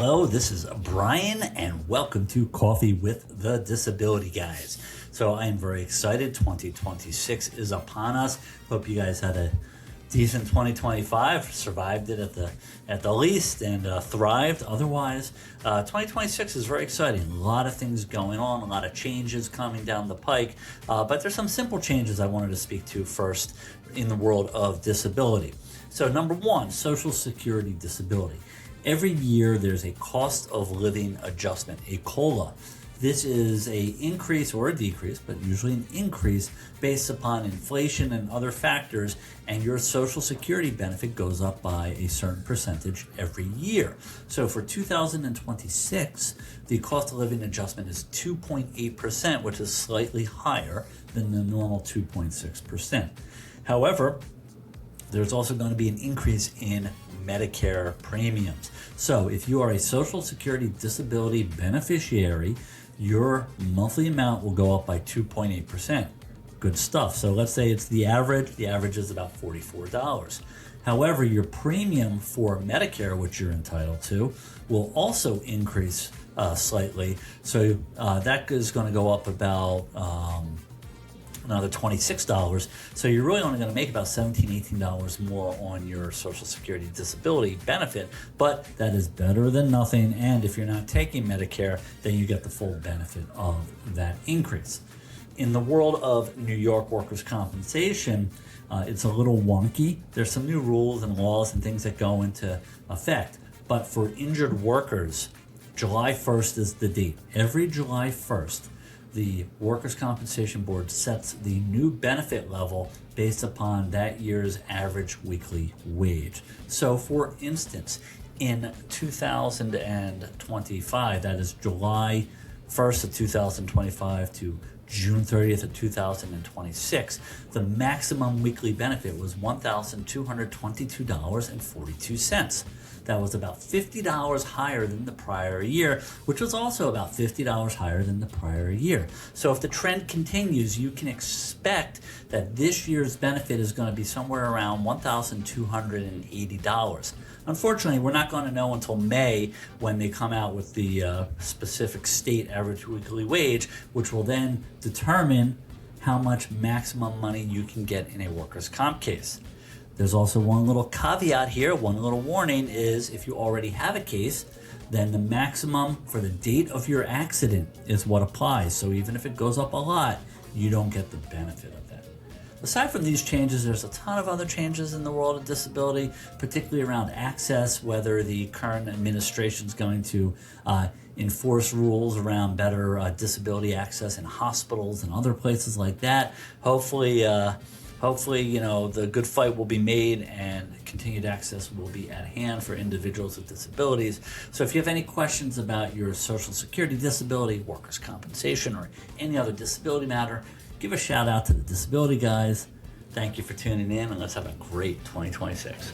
Hello, this is Brian, and welcome to Coffee with the Disability Guys. So I am very excited. 2026 is upon us. Hope you guys had a decent 2025, survived it at the least, and thrived otherwise. 2026 is very exciting. A lot of things going on, a lot of changes coming down the pike, but there's some simple changes I wanted to speak to first in the world of disability. So number one, Social Security disability. Every year there's a cost of living adjustment, a COLA. This is a increase or a decrease, but usually an increase based upon inflation and other factors, and your Social Security benefit goes up by a certain percentage every year. So for 2026, the cost of living adjustment is 2.8%, which is slightly higher than the normal 2.6%. However, there's also going to be an increase in Medicare premiums. So if you are a Social Security disability beneficiary, your monthly amount will go up by 2.8%. Good stuff. So let's say it's the average. The average is about $44. However, your premium for Medicare, which you're entitled to, will also increase slightly. So that is going to go up about another $26. So you're really only going to make about $17, $18 more on your Social Security disability benefit, but that is better than nothing. And if you're not taking Medicare, then you get the full benefit of that increase. In the world of New York workers' compensation, it's a little wonky. There's some new rules and laws and things that go into effect. But for injured workers, July 1st is the date. Every July 1st, the Workers' Compensation Board sets the new benefit level based upon that year's average weekly wage. So, for instance, in 2025, that is July 1st of 2025 to June 30th of 2026, the maximum weekly benefit was $1,222.42. That was about $50 higher than the prior year, which was also about $50 higher than the prior year. So if the trend continues, you can expect that this year's benefit is going to be somewhere around $1,280. Unfortunately, we're not going to know until May when they come out with the specific state average weekly wage, which will then determine how much maximum money you can get in a workers' comp case. There's also one little caveat here, one little warning is if you already have a case, then the maximum for the date of your accident is what applies. So even if it goes up a lot, you don't get the benefit of that. Aside from these changes, there's a ton of other changes in the world of disability, particularly around access, whether the current administration is going to enforce rules around better disability access in hospitals and other places like that. Hopefully, the good fight will be made and continued access will be at hand for individuals with disabilities. So if you have any questions about your Social Security disability, workers' compensation, or any other disability matter, give a shout out to the Disability Guys. Thank you for tuning in, and let's have a great 2026.